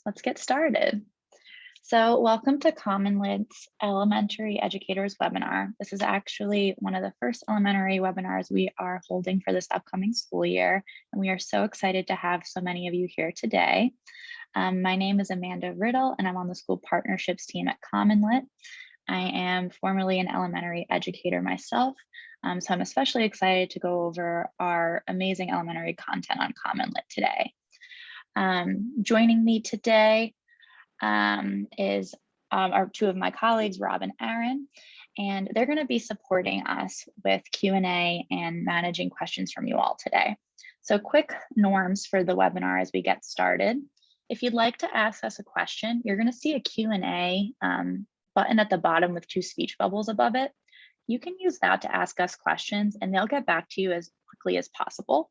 Let's get started. So welcome to CommonLit's Elementary Educators webinar. This is actually one of the first elementary webinars we are holding for this upcoming school year, and we are so excited to have so many of you here today. My name is Amanda Riddle, and I'm on the school partnerships team at CommonLit. I am formerly an elementary educator myself, so I'm especially excited to go over our amazing elementary content on CommonLit today. Joining me today is are two of my colleagues, Rob and Aaron, and they're going to be supporting us with Q&A and managing questions from you all today. So quick norms for the webinar as we get started. If you'd like to ask us a question, you're going to see a Q&A button at the bottom with two speech bubbles above it. You can use that to ask us questions and they'll get back to you as quickly as possible.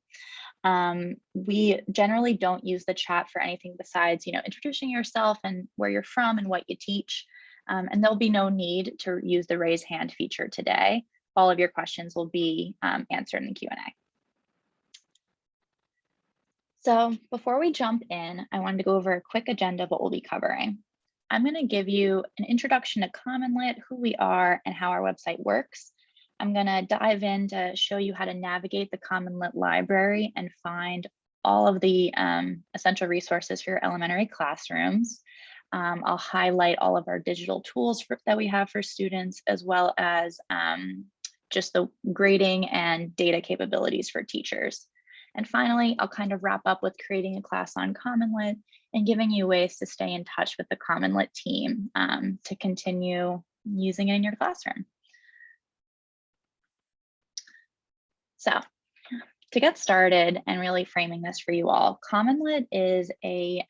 We generally don't use the chat for anything besides, introducing yourself and where you're from and what you teach. And there'll be no need to use the raise hand feature today. All of your questions will be answered in the Q&A. So before we jump in, I wanted to go over a quick agenda of what we'll be covering. I'm going to give you an introduction to CommonLit, who we are, and how our website works. I'm going to dive in to show you how to navigate the CommonLit library and find all of the essential resources for your elementary classrooms. I'll highlight all of our digital tools that we have for students, as well as just the grading and data capabilities for teachers. And finally, I'll kind of wrap up with creating a class on CommonLit and giving you ways to stay in touch with the CommonLit team to continue using it in your classroom. So to get started and really framing this for you all, CommonLit is a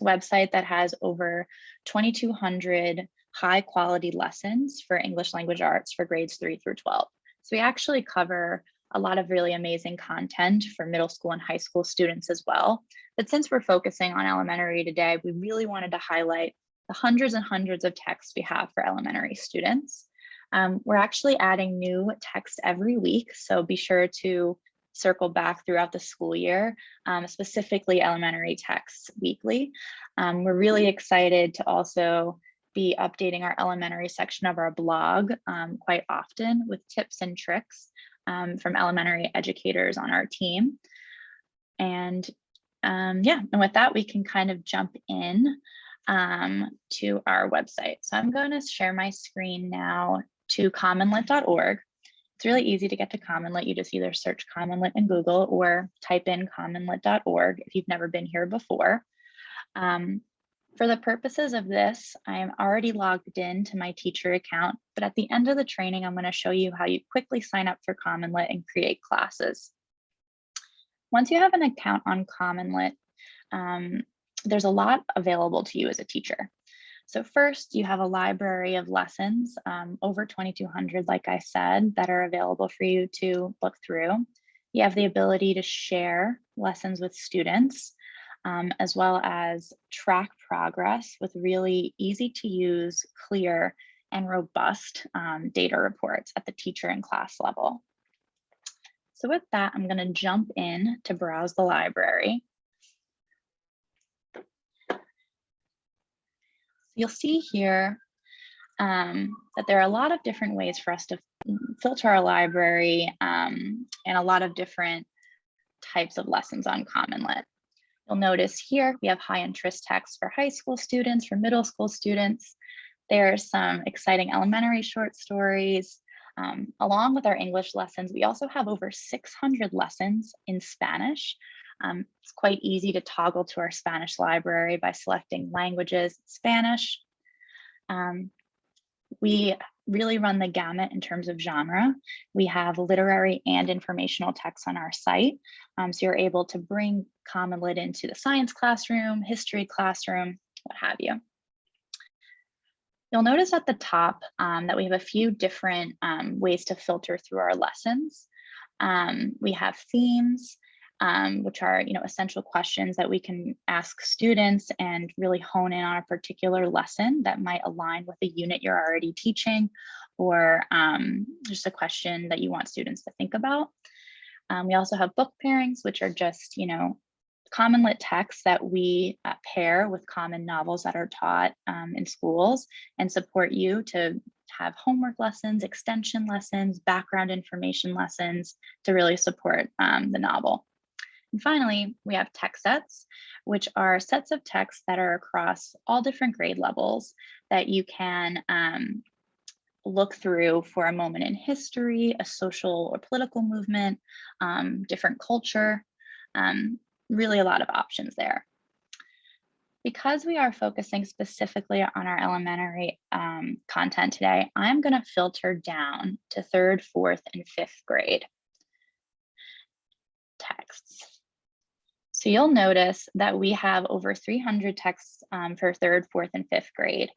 website that has over 2,200 high quality lessons for English language arts for grades 3 through 12. So we actually cover a lot of really amazing content for middle school and high school students as well. But since we're focusing on elementary today, we really wanted to highlight the hundreds and hundreds of texts we have for elementary students. We're actually adding new text every week, so be sure to circle back throughout the school year, specifically elementary texts weekly. We're really excited to also be updating our elementary section of our blog quite often with tips and tricks from elementary educators on our team. And and with that, we can kind of jump in to our website. So I'm going to share my screen now to commonlit.org. It's really easy to get to CommonLit. You just either search CommonLit in Google or type in commonlit.org if you've never been here before. For the purposes of this, I am already logged in to my teacher account, but at the end of the training, I'm going to show you how you quickly sign up for CommonLit and create classes. Once you have an account on CommonLit, there's a lot available to you as a teacher. So first, you have a library of lessons, over 2,200, like I said, that are available for you to look through. You have the ability to share lessons with students, as well as track progress with really easy to use, clear, and robust data reports at the teacher and class level. So with that, I'm going to jump in to browse the library. You'll see here that there are a lot of different ways for us to filter our library and a lot of different types of lessons on CommonLit. You'll notice here we have high interest texts for high school students, for middle school students. There's some exciting elementary short stories. Along with our English lessons, we also have over 600 lessons in Spanish. It's quite easy to toggle to our Spanish library by selecting languages, Spanish. We really run the gamut in terms of genre. We have literary and informational texts on our site. So you're able to bring CommonLit into the science classroom, history classroom, what have you. You'll notice at the top that we have a few different ways to filter through our lessons. We have themes, which are essential questions that we can ask students and really hone in on a particular lesson that might align with the unit you're already teaching, or just a question that you want students to think about. We also have book pairings, which are just CommonLit texts that we pair with common novels that are taught in schools and support you to have homework lessons, extension lessons, background information lessons to really support the novel. And finally, we have text sets, which are sets of texts that are across all different grade levels that you can look through for a moment in history, a social or political movement, different culture, really a lot of options there. Because we are focusing specifically on our elementary content today, I'm going to filter down to 3rd, 4th, and 5th grade texts. So you'll notice that we have over 300 texts for 3rd, 4th, and 5th grade.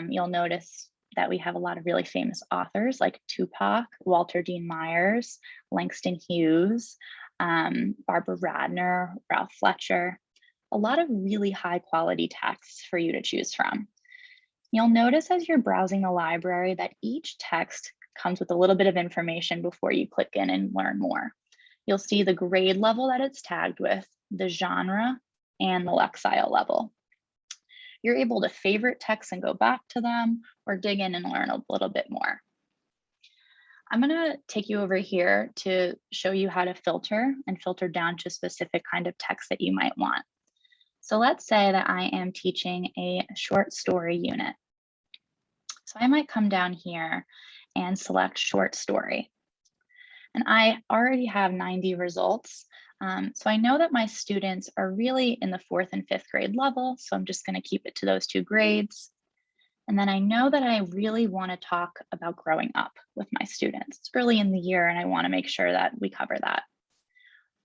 You'll notice that we have a lot of really famous authors like Tupac, Walter Dean Myers, Langston Hughes, Barbara Radner, Ralph Fletcher, a lot of really high quality texts for you to choose from. You'll notice as you're browsing the library that each text comes with a little bit of information before you click in and learn more. You'll see the grade level that it's tagged with, the genre, and the Lexile level. You're able to favorite texts and go back to them or dig in and learn a little bit more. I'm going to take you over here to show you how to filter and filter down to a specific kind of text that you might want. So let's say that I am teaching a short story unit. So I might come down here and select short story. And I already have 90 results. So I know that my students are really in the 4th and 5th grade level. So I'm just going to keep it to those 2 grades. And then I know that I really want to talk about growing up with my students. It's early in the year and I want to make sure that we cover that.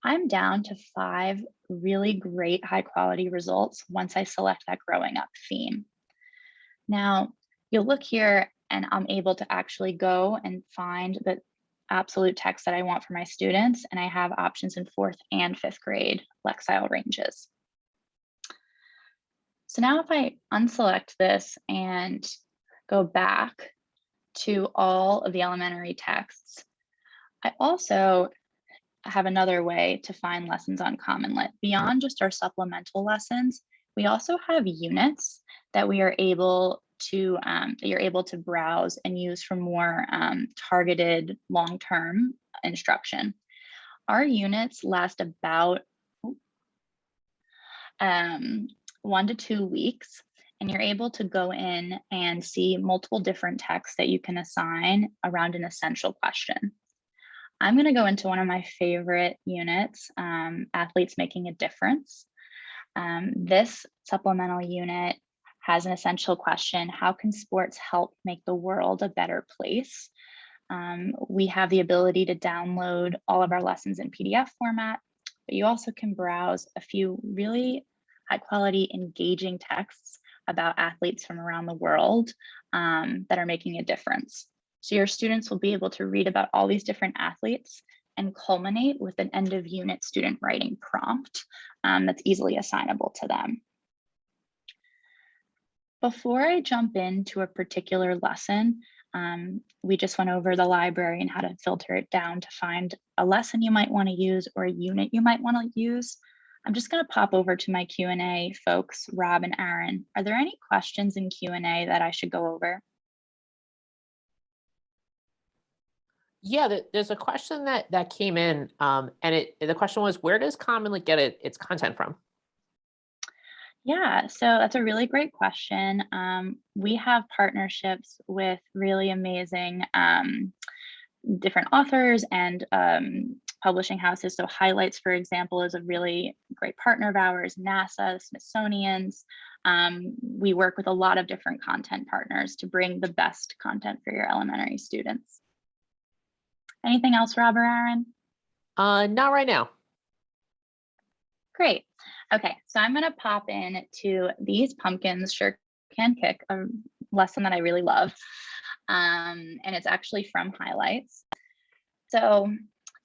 I'm down to 5 really great high quality results once I select that growing up theme. Now, you'll look here and I'm able to actually go and find the absolute text that I want for my students, and I have options in 4th and 5th grade Lexile ranges. So now if I unselect this and go back to all of the elementary texts, I also have another way to find lessons on CommonLit. Beyond just our supplemental lessons, we also have units that we are able to, that you're able to browse and use for more targeted long-term instruction. Our units last about 1 to 2 weeks, and you're able to go in and see multiple different texts that you can assign around an essential question. I'm going to go into one of my favorite units, Athletes Making a Difference. This supplemental unit has an essential question: how can sports help make the world a better place? We have the ability to download all of our lessons in PDF format, but you also can browse a few really high quality, engaging texts about athletes from around the world that are making a difference. So your students will be able to read about all these different athletes and culminate with an end of unit student writing prompt that's easily assignable to them. Before I jump into a particular lesson, we just went over the library and how to filter it down to find a lesson you might want to use or a unit you might want to use. I'm just going to pop over to my Q&A folks, Rob and Aaron. Are there any questions in Q&A that I should go over? Yeah, there's a question that came in, and the question was, where does CommonLit get its content from? Yeah, so that's a really great question. We have partnerships with really amazing different authors and publishing houses. So Highlights, for example, is a really great partner of ours, NASA, Smithsonian's. We work with a lot of different content partners to bring the best content for your elementary students. Anything else, Rob or Aaron? Not right now. Great. Okay, so I'm going to pop in to These Pumpkins Sure Can Kick, a lesson that I really love. And it's actually from Highlights. So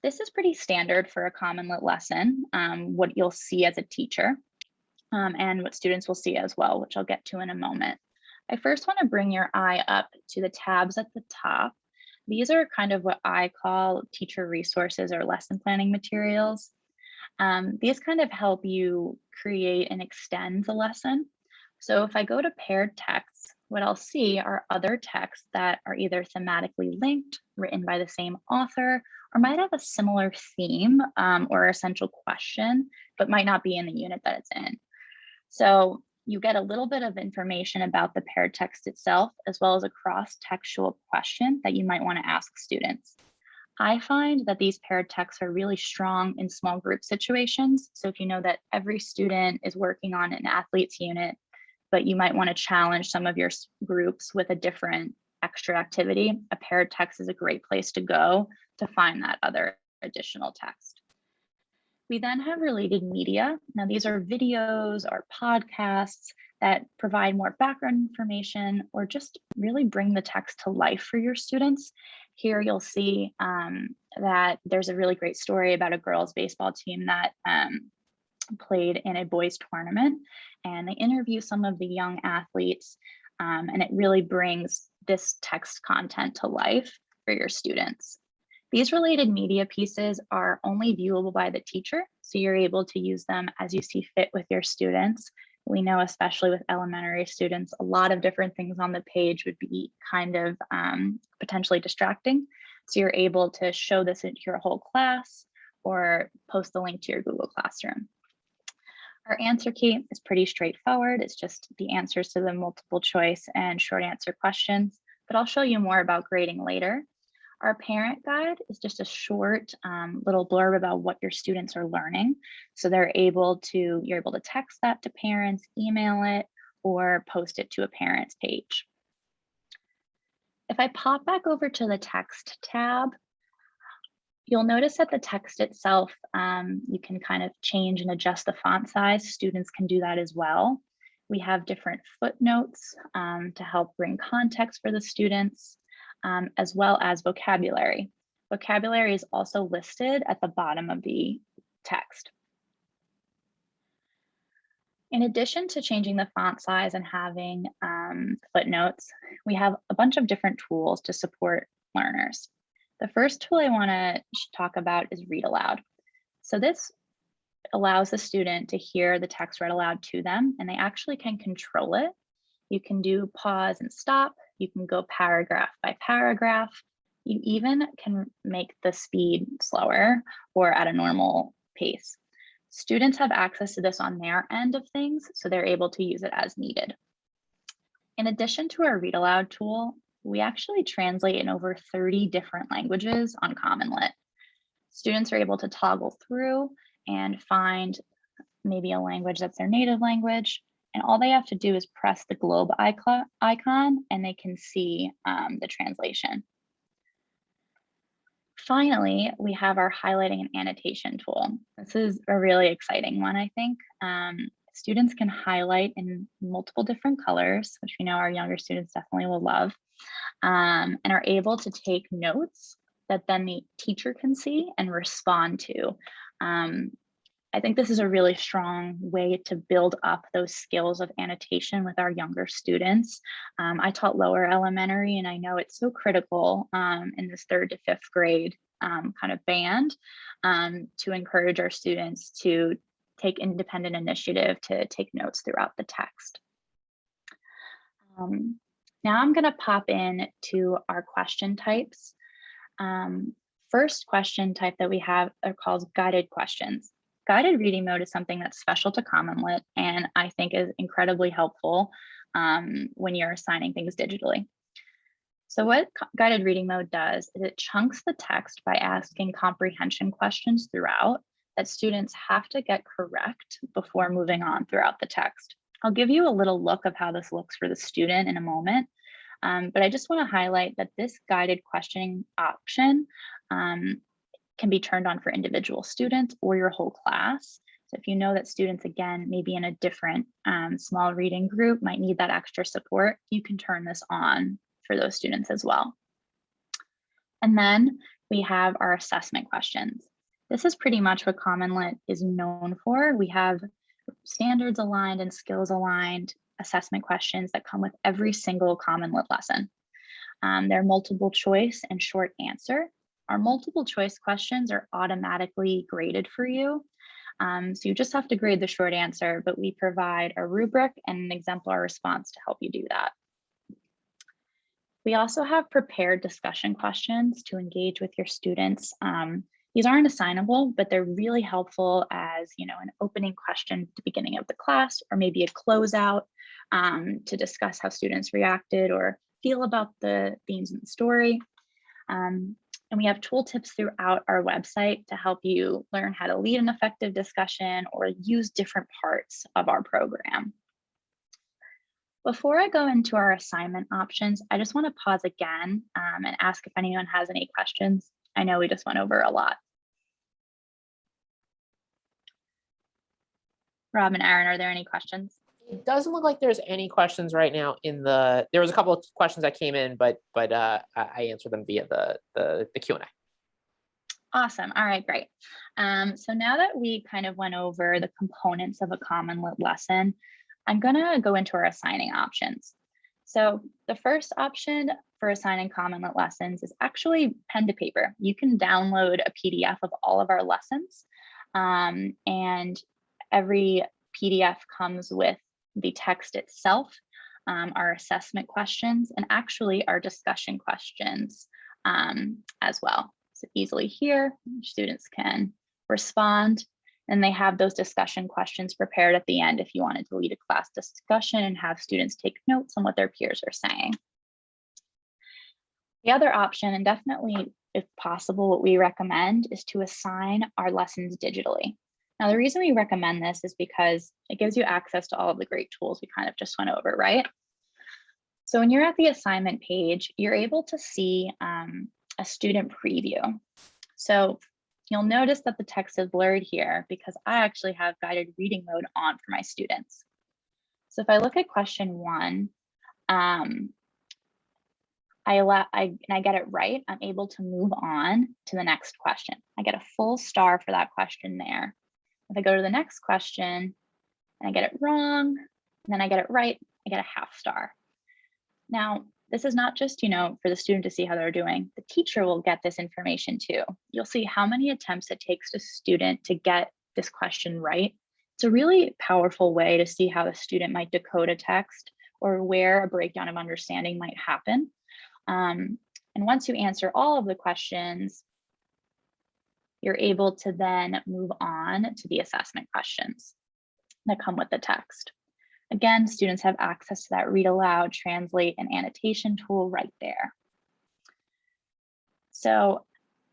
this is pretty standard for a CommonLit lesson, what you'll see as a teacher and what students will see as well, which I'll get to in a moment. I first want to bring your eye up to the tabs at the top. These are kind of what I call teacher resources or lesson planning materials. These kind of help you create and extend the lesson. So if I go to paired texts, what I'll see are other texts that are either thematically linked, written by the same author, or might have a similar theme or essential question, but might not be in the unit that it's in. So you get a little bit of information about the paired text itself, as well as a cross-textual question that you might want to ask students. I find that these paired texts are really strong in small group situations. So if you know that every student is working on an athletes unit, but you might want to challenge some of your groups with a different extra activity, a paired text is a great place to go to find that other additional text. We then have related media. Now, these are videos or podcasts that provide more background information or just really bring the text to life for your students. Here you'll see that there's a really great story about a girls' baseball team that played in a boys' tournament, and they interview some of the young athletes, and it really brings this text content to life for your students. These related media pieces are only viewable by the teacher, so you're able to use them as you see fit with your students. We know, especially with elementary students, a lot of different things on the page would be kind of potentially distracting. So you're able to show this into your whole class or post the link to your Google Classroom. Our answer key is pretty straightforward. It's just the answers to the multiple choice and short answer questions, but I'll show you more about grading later. Our parent guide is just a short little blurb about what your students are learning. So you're able to text that to parents, email it, or post it to a parent's page. If I pop back over to the text tab, you'll notice that the text itself, you can kind of change and adjust the font size. Students can do that as well. We have different footnotes to help bring context for the students, as well as vocabulary. Vocabulary is also listed at the bottom of the text. In addition to changing the font size and having footnotes, we have a bunch of different tools to support learners. The first tool I want to talk about is read aloud. So this allows the student to hear the text read aloud to them, and they actually can control it. You can do pause and stop. You can go paragraph by paragraph. You even can make the speed slower or at a normal pace. Students have access to this on their end of things, so they're able to use it as needed. In addition to our read aloud tool, we actually translate in over 30 different languages on CommonLit. Students are able to toggle through and find maybe a language that's their native language, and all they have to do is press the globe icon and they can see the translation. Finally, we have our highlighting and annotation tool. This is a really exciting one, I think. Students can highlight in multiple different colors, which we know our younger students definitely will love, and are able to take notes that then the teacher can see and respond to. I think this is a really strong way to build up those skills of annotation with our younger students. I taught lower elementary, and I know it's so critical in this 3rd to 5th grade kind of band to encourage our students to take independent initiative to take notes throughout the text. Now I'm going to pop in to our question types. First question type that we have are called guided questions. Guided reading mode is something that's special to CommonLit and I think is incredibly helpful when you're assigning things digitally. So what guided reading mode does is it chunks the text by asking comprehension questions throughout that students have to get correct before moving on throughout the text. I'll give you a little look of how this looks for the student in a moment, but I just want to highlight that this guided questioning option can be turned on for individual students or your whole class. So if you know that students, again, maybe in a different small reading group might need that extra support, you can turn this on for those students as well. And then we have our assessment questions. This is pretty much what CommonLit is known for. We have standards aligned and skills aligned assessment questions that come with every single CommonLit lesson. They're multiple choice and short answer. Our multiple choice questions are automatically graded for you. So you just have to grade the short answer, but we provide a rubric and an exemplar response to help you do that. We also have prepared discussion questions to engage with your students. These aren't assignable, but they're really helpful as, an opening question at the beginning of the class, or maybe a closeout to discuss how students reacted or feel about the themes in the story. And we have tooltips throughout our website to help you learn how to lead an effective discussion or use different parts of our program. Before I go into our assignment options, I just want to pause again and ask if anyone has any questions. I know we just went over a lot. Rob and Aaron, are there any questions? It doesn't look like there's any questions right now there was a couple of questions that came in, but I answered them via the Q&A. Awesome. All right, great. So now that we kind of went over the components of a CommonLit lesson, I'm going to go into our assigning options. So the first option for assigning CommonLit lessons is actually pen to paper. You can download a PDF of all of our lessons, and every PDF comes with the text itself, our assessment questions, and actually our discussion questions as well. So easily here, students can respond, and they have those discussion questions prepared at the end if you wanted to lead a class discussion and have students take notes on what their peers are saying. The other option, and definitely if possible, what we recommend is to assign our lessons digitally. Now, the reason we recommend this is because it gives you access to all of the great tools we kind of just went over, right? So when you're at the assignment page, you're able to see a student preview. So you'll notice that the text is blurred here because I actually have guided reading mode on for my students. So if I look at question 1, I get it right, I'm able to move on to the next question. I get a full star for that question there. If I go to the next question and I get it wrong, and then I get it right, I get a half star. Now, this is not just, for the student to see how they're doing. The teacher will get this information too. You'll see how many attempts it takes a student to get this question right. It's a really powerful way to see how the student might decode a text or where a breakdown of understanding might happen. And once you answer all of the questions, you're able to then move on to the assessment questions that come with the text. Again, students have access to that read aloud, translate, and annotation tool right there. So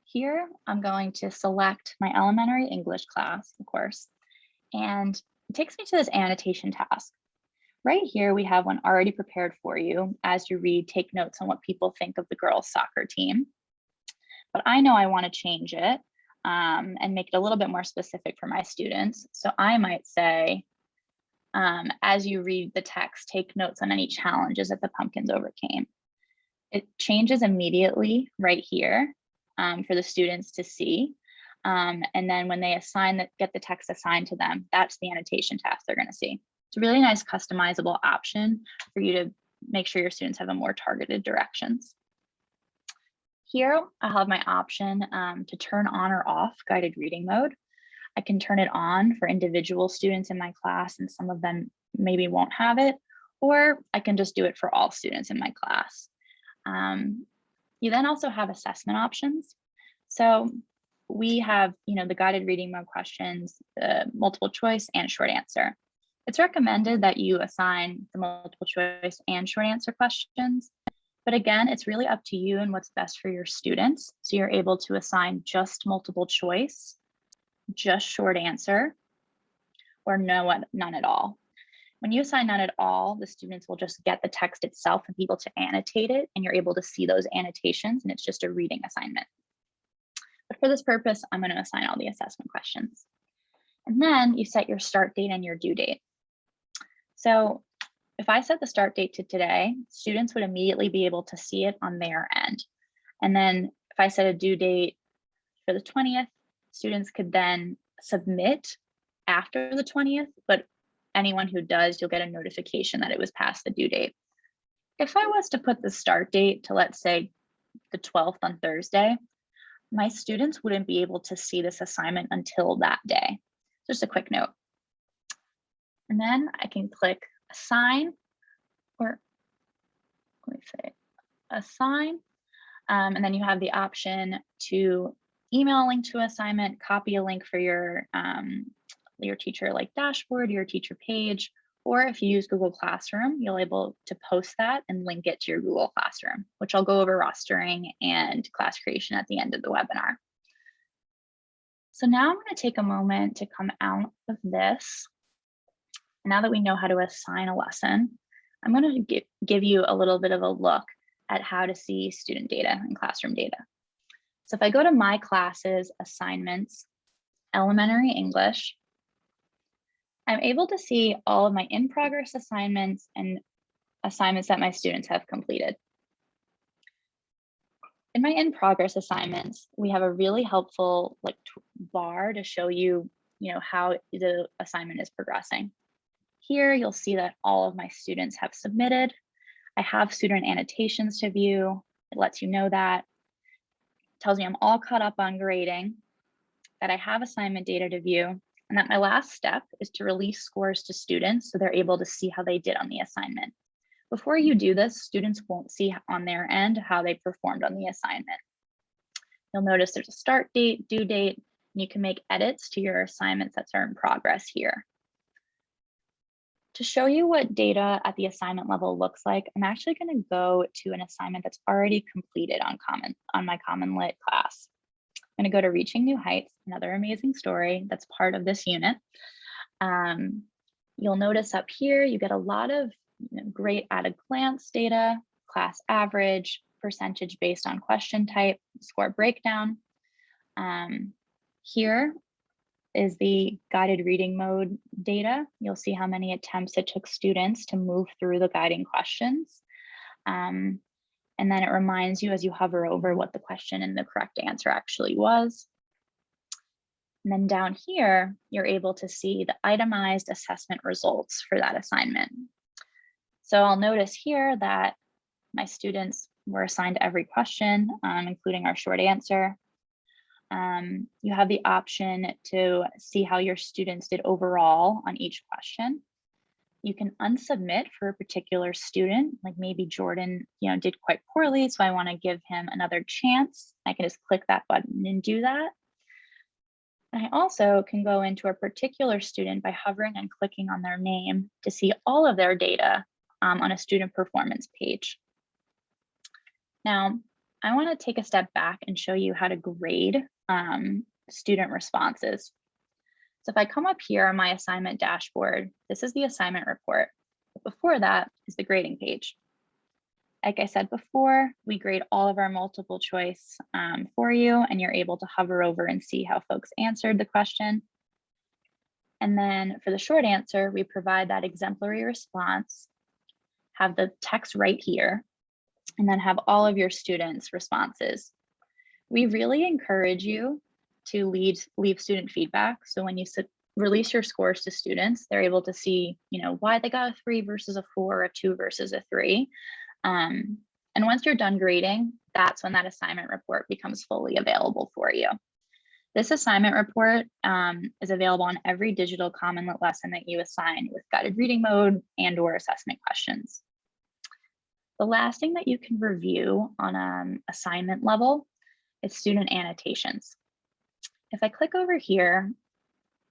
here I'm going to select my elementary English class, of course, and it takes me to this annotation task. Right here, we have one already prepared for you. As you read, take notes on what people think of the girls' soccer team. But I know I want to change it and make it a little bit more specific for my students. So I might say, as you read the text, take notes on any challenges that the pumpkins overcame. It changes immediately right here for the students to see. And then when they get the text assigned to them, that's the annotation task they're going to see. It's a really nice customizable option for you to make sure your students have a more targeted directions. Here, I'll have my option to turn on or off guided reading mode. I can turn it on for individual students in my class, and some of them maybe won't have it, or I can just do it for all students in my class. You then also have assessment options. So we have, the guided reading mode questions, the multiple choice and short answer. It's recommended that you assign the multiple choice and short answer questions, but again, it's really up to you and what's best for your students. So you're able to assign just multiple choice, just short answer, or none at all. When you assign none at all, the students will just get the text itself and be able to annotate it, and you're able to see those annotations, and it's just a reading assignment. But for this purpose, I'm going to assign all the assessment questions. And then you set your start date and your due date. So if I set the start date to today, students would immediately be able to see it on their end. And then if I set a due date for the 20th, students could then submit after the 20th, but anyone who does, you'll get a notification that it was past the due date. If I was to put the start date to, let's say, the 12th on Thursday, my students wouldn't be able to see this assignment until that day. Just a quick note. And then I can click assign, or let me say assign. And then you have the option to email a link to assignment, copy a link for your teacher like dashboard, your teacher page, or if you use Google Classroom, you'll be able to post that and link it to your Google Classroom, which I'll go over rostering and class creation at the end of the webinar. So now I'm going to take a moment to come out of this. Now that we know how to assign a lesson, I'm going to give you a little bit of a look at how to see student data and classroom data. So if I go to my classes, assignments, elementary English, I'm able to see all of my in-progress assignments and assignments that my students have completed. In my in-progress assignments, we have a really helpful bar to show you, how the assignment is progressing. Here, you'll see that all of my students have submitted. I have student annotations to view. It lets you know that. It tells me I'm all caught up on grading, that I have assignment data to view, and that my last step is to release scores to students so they're able to see how they did on the assignment. Before you do this, students won't see on their end how they performed on the assignment. You'll notice there's a start date, due date, and you can make edits to your assignments that are in progress here. To show you what data at the assignment level looks like, I'm actually going to go to an assignment that's already completed on my CommonLit class. I'm going to go to Reaching New Heights, another amazing story that's part of this unit. You'll notice up here, you get a lot of great at a glance data, class average, percentage based on question type, score breakdown. Here is the guided reading mode data. You'll see how many attempts it took students to move through the guiding questions. And then it reminds you as you hover over what the question and the correct answer actually was. And then down here, you're able to see the itemized assessment results for that assignment. So I'll notice here that my students were assigned every question, including our short answer. You have the option to see how your students did overall on each question. You can unsubmit for a particular student, like maybe Jordan, did quite poorly, so I want to give him another chance. I can just click that button and do that. And I also can go into a particular student by hovering and clicking on their name to see all of their data on a student performance page. Now, I want to take a step back and show you how to grade student responses. So if I come up here on my assignment dashboard, this is the assignment report. But before that is the grading page. Like I said before, we grade all of our multiple choice for you, and you're able to hover over and see how folks answered the question. And then for the short answer, we provide that exemplary response, have the text right here, and then have all of your students' responses. We really encourage you to leave student feedback. So when you release your scores to students, they're able to see, why they got a 3 versus a 4, a 2 versus a 3. And once you're done grading, that's when that assignment report becomes fully available for you. This assignment report is available on every digital CommonLit lesson that you assign with guided reading mode and/or assessment questions. The last thing that you can review on assignment level is student annotations. If I click over here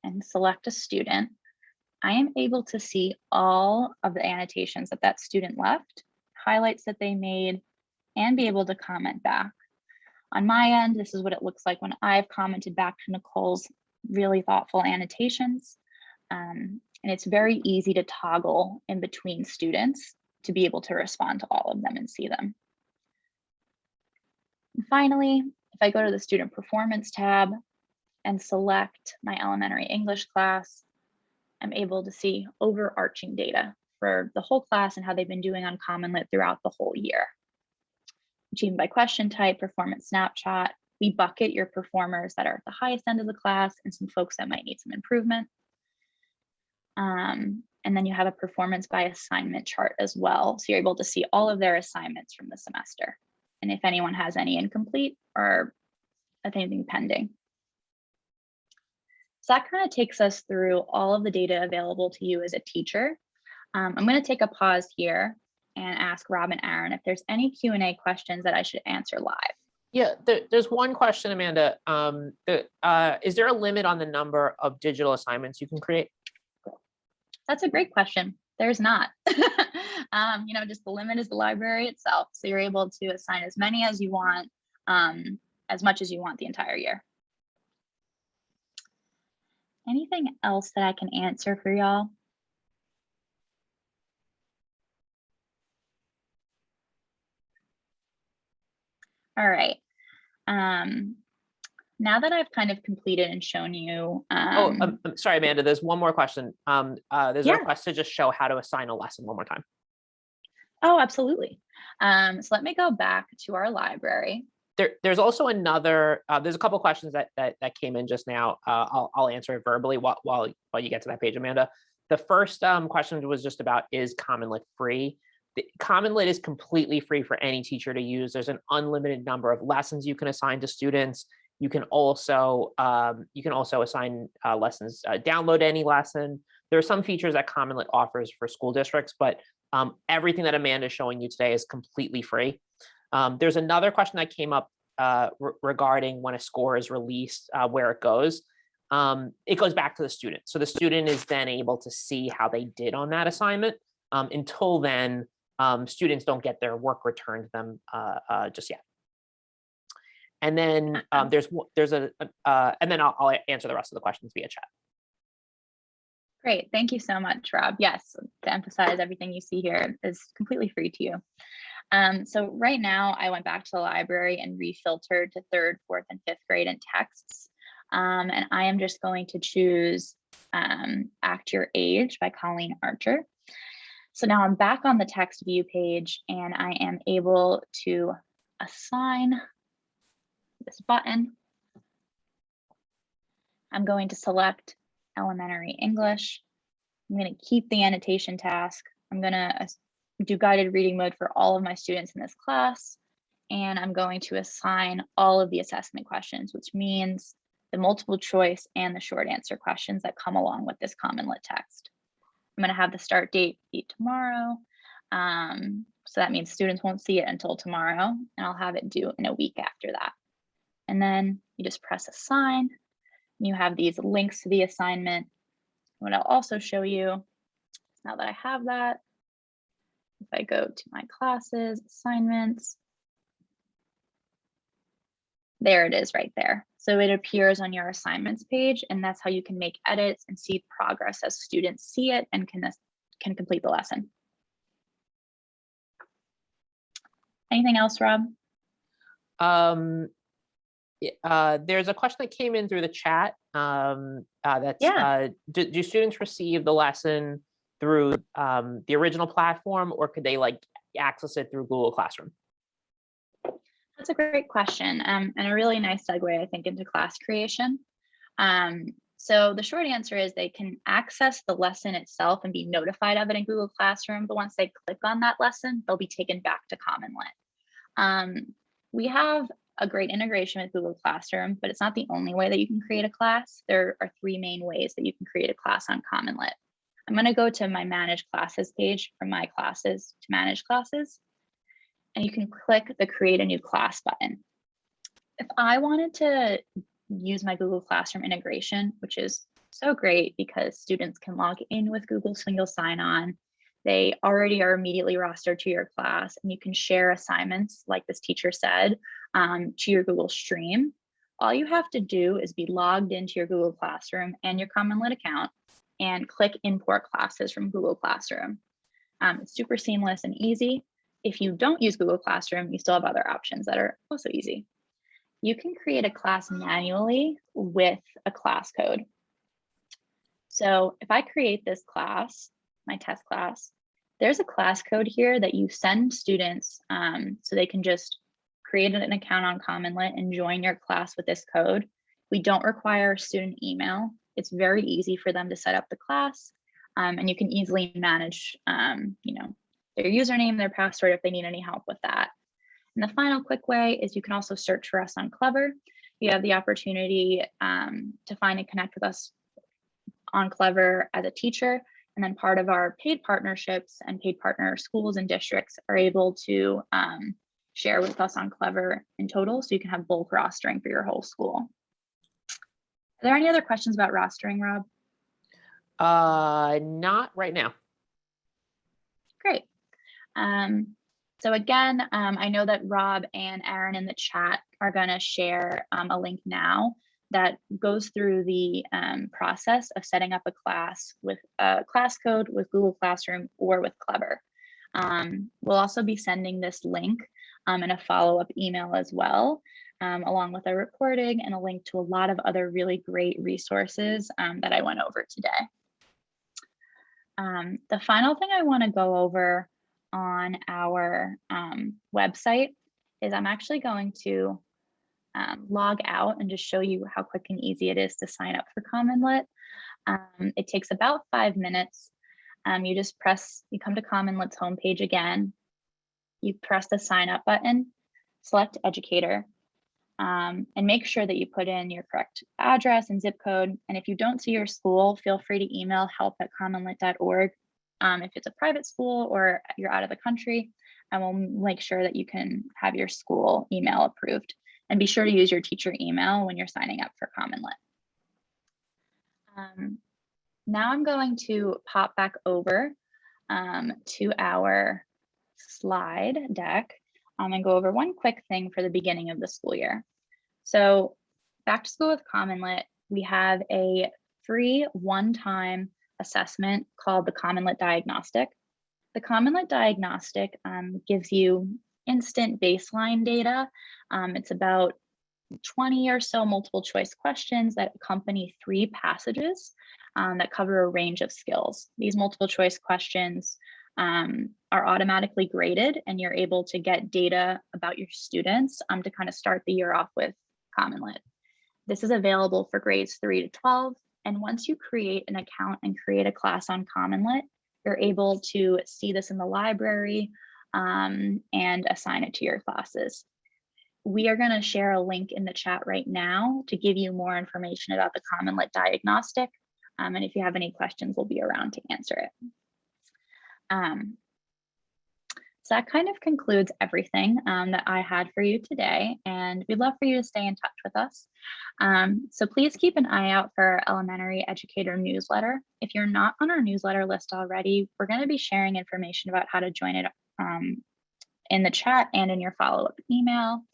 and select a student, I am able to see all of the annotations that that student left, highlights that they made, and be able to comment back. On my end, this is what it looks like when I've commented back to Nicole's really thoughtful annotations. And it's very easy to toggle in between students to be able to respond to all of them and see them. And finally, if I go to the Student Performance tab and select my elementary English class, I'm able to see overarching data for the whole class and how they've been doing on CommonLit throughout the whole year. Achievement by question type, performance snapshot. We bucket your performers that are at the highest end of the class and some folks that might need some improvement. And then you have a performance by assignment chart as well. So you're able to see all of their assignments from the semester. And if anyone has any incomplete or anything pending. So that kind of takes us through all of the data available to you as a teacher. I'm going to take a pause here and ask Rob and Aaron if there's any Q&A questions that I should answer live. Yeah, there's one question, Amanda. Is there a limit on the number of digital assignments you can create? That's a great question. There's not. Just the limit is the library itself. So you're able to assign as many as you want, as much as you want the entire year. Anything else that I can answer for y'all? All right. Now that I've kind of completed and shown you. I'm sorry, Amanda, there's one more question. There's a Yeah. request to just show how to assign a lesson one more time. Oh, absolutely. So let me go back to our library. There's also another, there's a couple questions that came in just now. I'll answer it verbally while you get to that page, Amanda. The first question was just about, is CommonLit free? CommonLit is completely free for any teacher to use. There's an unlimited number of lessons you can assign to students. You can also assign lessons, download any lesson. There are some features that CommonLit offers for school districts, but everything that Amanda is showing you today is completely free. There's another question that came up regarding when a score is released, where it goes. It goes back to the student. So the student is then able to see how they did on that assignment. Until then, students don't get their work returned to them just yet. And then and then I'll answer the rest of the questions via chat. Great. Thank you so much, Rob. Yes, to emphasize, everything you see here is completely free to you. So right now I went back to the library and refiltered to 3rd, 4th, and 5th grade in texts. And I am just going to choose Act Your Age by Colleen Archer. So now I'm back on the text view page and I am able to assign this button. I'm going to select elementary English. I'm going to keep the annotation task. I'm going to do guided reading mode for all of my students in this class. And I'm going to assign all of the assessment questions, which means the multiple choice and the short answer questions that come along with this CommonLit text. I'm going to have the start date be tomorrow. So that means students won't see it until tomorrow, and I'll have it due in a week after that. And then you just press assign. You have these links to the assignment. What I'll also show you, now that I have that, if I go to my classes, assignments, there it is right there. So it appears on your assignments page, and that's how you can make edits and see progress as students see it and can complete the lesson. Anything else, Rob? There's a question that came in through the chat. Do students receive the lesson through the original platform, or could they access it through Google Classroom? That's a great question, and a really nice segue, I think, into class creation. So the short answer is they can access the lesson itself and be notified of it in Google Classroom, but once they click on that lesson, they'll be taken back to CommonLit. We have a great integration with Google Classroom, but it's not the only way that you can create a class. There are 3 main ways that you can create a class on CommonLit. I'm going to go to my Manage Classes page from My Classes to Manage Classes, and you can click the Create a New Class button. If I wanted to use my Google Classroom integration, which is so great because students can log in with Google Single Sign-On, they already are immediately rostered to your class, and you can share assignments, like this teacher said, to your Google Stream. All you have to do is be logged into your Google Classroom and your CommonLit account and click Import Classes from Google Classroom. It's super seamless and easy. If you don't use Google Classroom, you still have other options that are also easy. You can create a class manually with a class code. So if I create this class, my test class, there's a class code here that you send students so they can just create an account on CommonLit and join your class with this code. We don't require a student email. It's very easy for them to set up the class, and you can easily manage their username, their password if they need any help with that. And the final quick way is you can also search for us on Clever. You have the opportunity to find and connect with us on Clever as a teacher. And then part of our paid partnerships and paid partner schools and districts are able to share with us on Clever in total. So you can have bulk rostering for your whole school. Are there any other questions about rostering, Rob? Not right now. Great. So again, I know that Rob and Aaron in the chat are going to share a link now that goes through the process of setting up a class with a class code with Google Classroom or with Clever. We'll also be sending this link in a follow-up email as well, along with a recording and a link to a lot of other really great resources that I went over today. The final thing I want to go over on our website is I'm actually going to log out and just show you how quick and easy it is to sign up for CommonLit. It takes about 5 minutes. You come to CommonLit's homepage again, you press the sign up button, select Educator, and make sure that you put in your correct address and zip code. And if you don't see your school, feel free to email help@commonlit.org. If it's a private school or you're out of the country, and we'll make sure that you can have your school email approved. And be sure to use your teacher email when you're signing up for CommonLit. Now I'm going to pop back over to our slide deck and go over one quick thing for the beginning of the school year. So back to school with CommonLit, we have a free one-time assessment called the CommonLit Diagnostic. The CommonLit Diagnostic gives you instant baseline data. It's about 20 or so multiple choice questions that accompany 3 passages that cover a range of skills. These multiple choice questions are automatically graded, and you're able to get data about your students to kind of start the year off with CommonLit. This is available for grades 3 to 12. And once you create an account and create a class on CommonLit, you're able to see this in the library and assign it to your classes. We are going to share a link in the chat right now to give you more information about the CommonLit Diagnostic. And if you have any questions, we'll be around to answer it. So that kind of concludes everything that I had for you today, and we'd love for you to stay in touch with us. So please keep an eye out for our Elementary Educator Newsletter. If you're not on our newsletter list already, we're going to be sharing information about how to join it in the chat and in your follow-up email.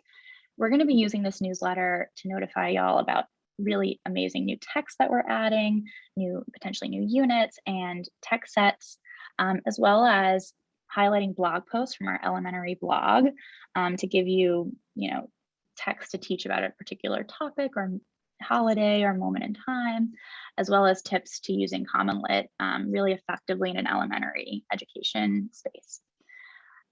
We're going to be using this newsletter to notify y'all about really amazing new text that we're adding, potentially new units and tech sets, as well as highlighting blog posts from our elementary blog to give you, text to teach about a particular topic or holiday or moment in time, as well as tips to using CommonLit really effectively in an elementary education space.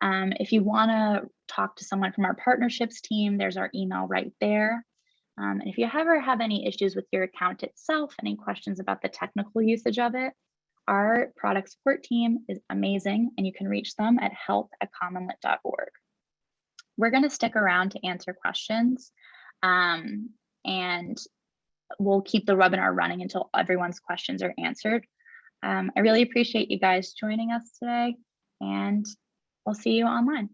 If you want to talk to someone from our partnerships team, there's our email right there. And if you ever have any issues with your account itself, any questions about the technical usage of it, our product support team is amazing, and you can reach them at help@commonlit.org. We're going to stick around to answer questions, and we'll keep the webinar running until everyone's questions are answered. I really appreciate you guys joining us today, and we'll see you online.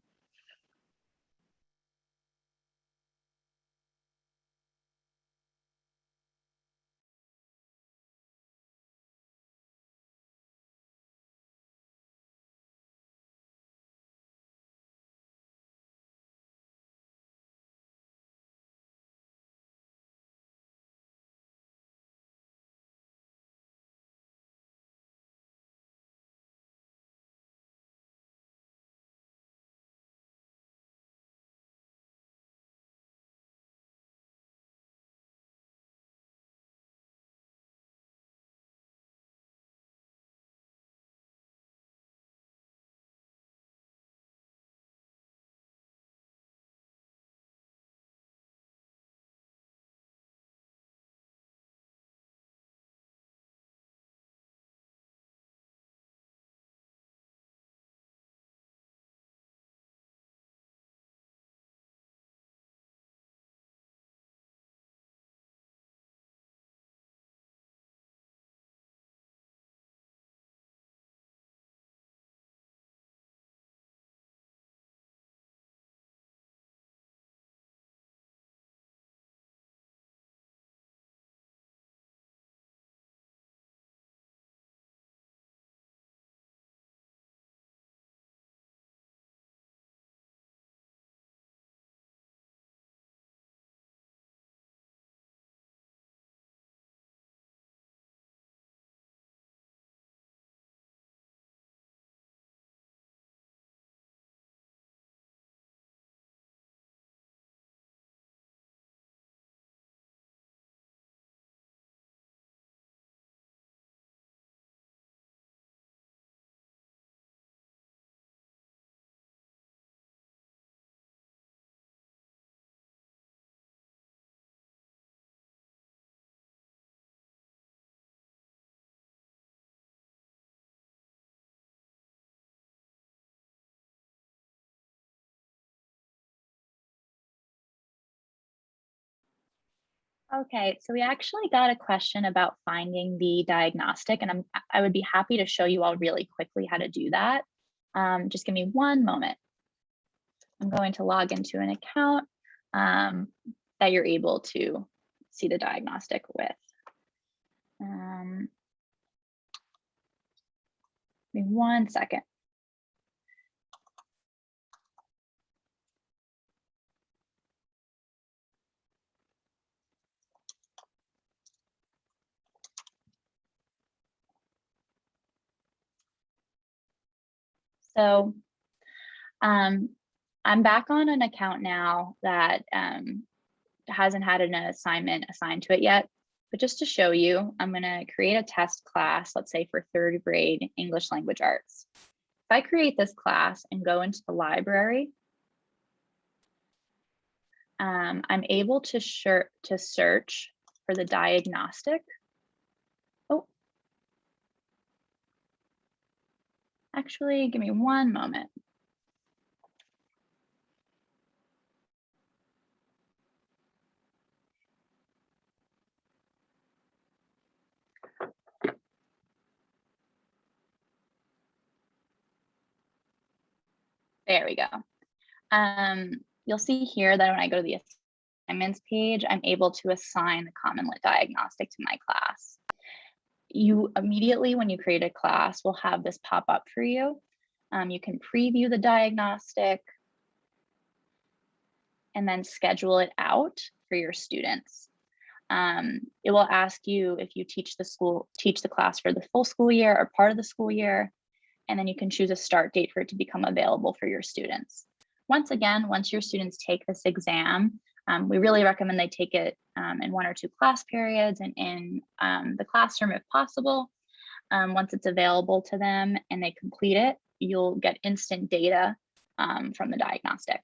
Okay, so we actually got a question about finding the diagnostic, and I would be happy to show you all really quickly how to do that. Just give me one moment. I'm going to log into an account that you're able to see the diagnostic with. Give me 1 second. So I'm back on an account now that hasn't had an assignment assigned to it yet. But just to show you, I'm going to create a test class, let's say for 3rd grade English language arts. If I create this class and go into the library, I'm able to search for the diagnostic. Oh, actually, give me one moment. There we go. You'll see here that when I go to the assignments page, I'm able to assign the CommonLit diagnostic to my class. You immediately, when you create a class, will have this pop up for you. You can preview the diagnostic and then schedule it out for your students. It will ask you if you teach the class for the full school year or part of the school year, and then you can choose a start date for it to become available for your students. Once your students take this exam, we really recommend they take it in 1 or 2 class periods and in the classroom if possible. Once it's available to them and they complete it, you'll get instant data from the diagnostic.